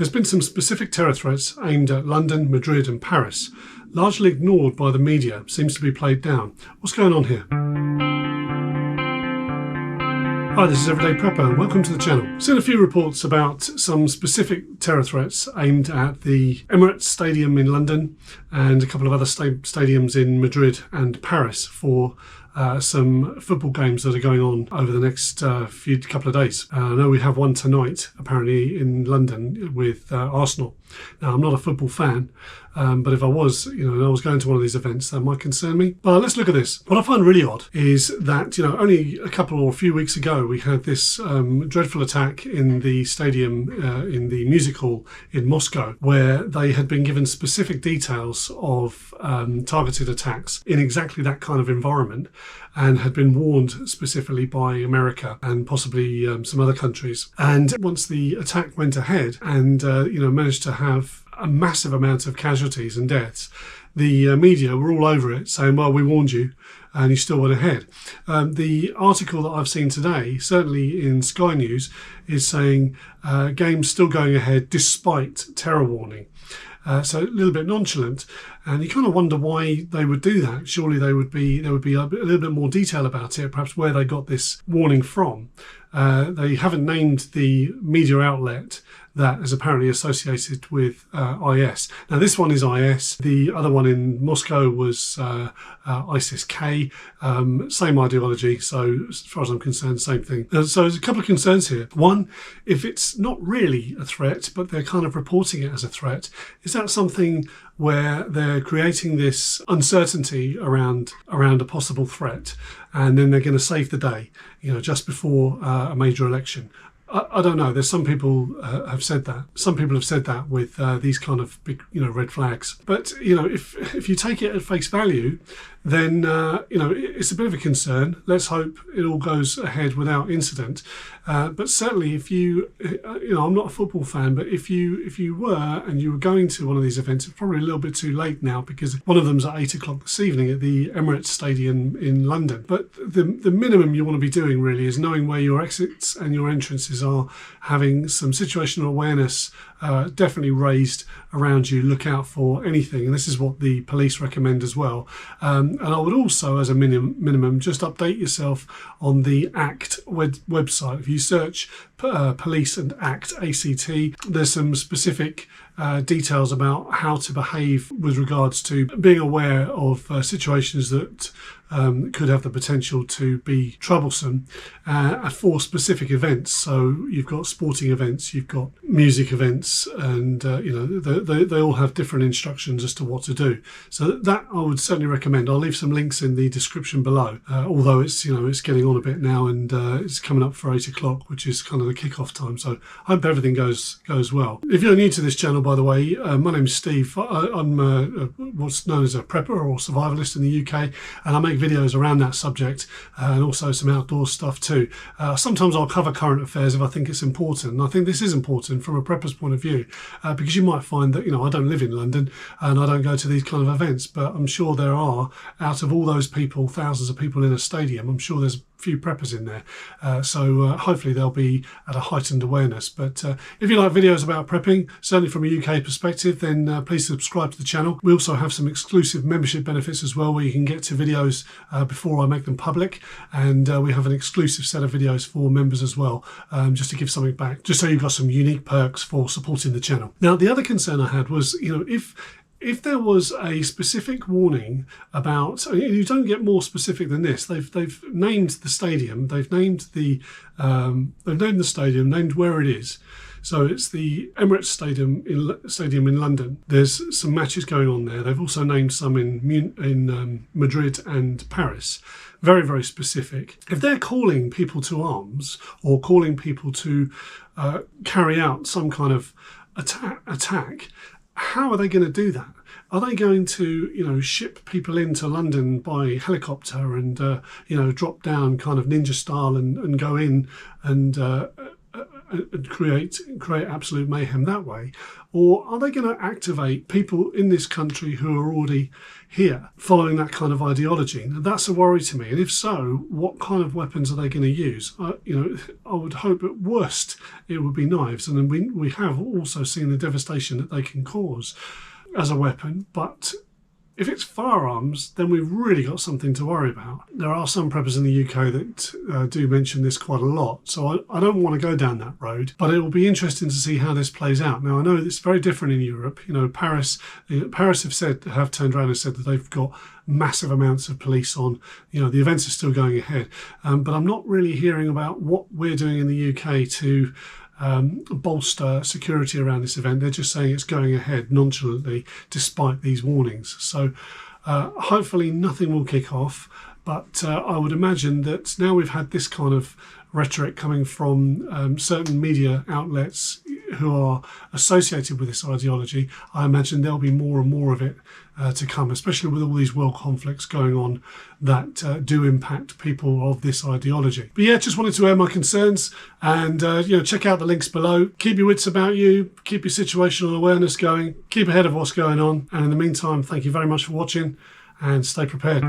There's been some specific terror threats aimed at London, Madrid and Paris, largely ignored by the media, seems to be played down. What's going on here? Hi, this is Everyday Prepper and welcome to the channel. I've seen a few reports about some specific terror threats aimed at the Emirates Stadium in London and a couple of other stadiums in Madrid and Paris for some football games that are going on over the next couple of days. I know we have one tonight, apparently in London with Arsenal. Now, I'm not a football fan, but if I was, and I was going to one of these events, that might concern me. But let's look at this. What I find really odd is that, only a couple or a few weeks ago, we had this dreadful attack in the stadium, in the music hall in Moscow, where they had been given specific details of targeted attacks in exactly that kind of environment, and had been warned specifically by America and possibly some other countries. And once the attack went ahead and, managed to have a massive amount of casualties and deaths, the media were all over it saying, well, we warned you and you still went ahead. The article that I've seen today, certainly in Sky News, is saying games still going ahead despite terror warning. So a little bit nonchalant, and you kind of wonder why they would do that. Surely there would be a little bit more detail about it, perhaps where they got this warning from. They haven't named the media outlet that is apparently associated with IS. Now, this one is IS. The other one in Moscow was ISIS-K. Same ideology, so as far as I'm concerned, same thing. So there's a couple of concerns here. One, if it's not really a threat, but they're kind of reporting it as a threat, is that something where they're creating this uncertainty around a possible threat, and then they're going to save the day, just before a major election? I don't know. There's some people have said that. Some people have said that with these kind of big, red flags. But if you take it at face value, then it's a bit of a concern. Let's hope it all goes ahead without incident. But certainly, if I'm not a football fan, but if you were and you were going to one of these events, it's probably a little bit too late now because one of them's at 8 o'clock this evening at the Emirates Stadium in London. But the minimum you want to be doing really is knowing where your exits and your entrances are, having some situational awareness definitely raised around you. Look out for anything, and this is what the police recommend as well. And I would also, as a minimum, just update yourself on the ACT website. If you search police and ACT, ACT, there's some specific details about how to behave with regards to being aware of situations that could have the potential to be troublesome for specific events. So you've got sporting events, you've got music events, and they all have different instructions as to what to do. So that I would certainly recommend. I'll leave some links in the description below. Although it's getting on a bit now, and it's coming up for 8 o'clock, which is kind of the kickoff time. So I hope everything goes well. If you're new to this channel, by the way, my name's Steve. I'm what's known as a prepper or survivalist in the UK, and I make videos around that subject and also some outdoor stuff too. Sometimes I'll cover current affairs if I think it's important, and I think this is important from a prepper's point of view, because you might find that I don't live in London and I don't go to these kind of events, but I'm sure there are, out of all those people, thousands of people in a stadium, I'm sure there's few preppers in there, so hopefully they'll be at a heightened awareness. But if you like videos about prepping, certainly from a UK perspective, then please subscribe to the channel. We also have some exclusive membership benefits as well, where you can get to videos before I make them public, and we have an exclusive set of videos for members as well, just to give something back, just so you've got some unique perks for supporting the channel. Now, the other concern I had was, if there was a specific warning about, you don't get more specific than this. They've named the stadium, they've named the stadium, named where it is. So it's the Emirates Stadium in London. There's some matches going on there. They've also named some in Madrid and Paris. Very, very specific. If they're calling people to arms or calling people to carry out some kind of attack, how are they going to do that? Are they going to, ship people into London by helicopter and, drop down kind of ninja style and go in and and create absolute mayhem that way? Or are they going to activate people in this country who are already here following that kind of ideology? Now, that's a worry to me. And if so, what kind of weapons are they going to use? I would hope at worst it would be knives. And then we have also seen the devastation that they can cause as a weapon. But if it's firearms, then we've really got something to worry about. There are some preppers in the UK that do mention this quite a lot, so I don't want to go down that road, but it will be interesting to see how this plays out. Now, I know it's very different in Europe. Paris have turned around and said that they've got massive amounts of police on. The events are still going ahead, but I'm not really hearing about what we're doing in the UK to bolster security around this event. They're just saying it's going ahead nonchalantly despite these warnings. So hopefully nothing will kick off, but I would imagine that now we've had this kind of rhetoric coming from certain media outlets who are associated with this ideology, I imagine there'll be more and more of it to come, especially with all these world conflicts going on that do impact people of this ideology. But yeah, just wanted to air my concerns, and check out the links below. Keep your wits about you, keep your situational awareness going, keep ahead of what's going on, and in the meantime, thank you very much for watching and stay prepared.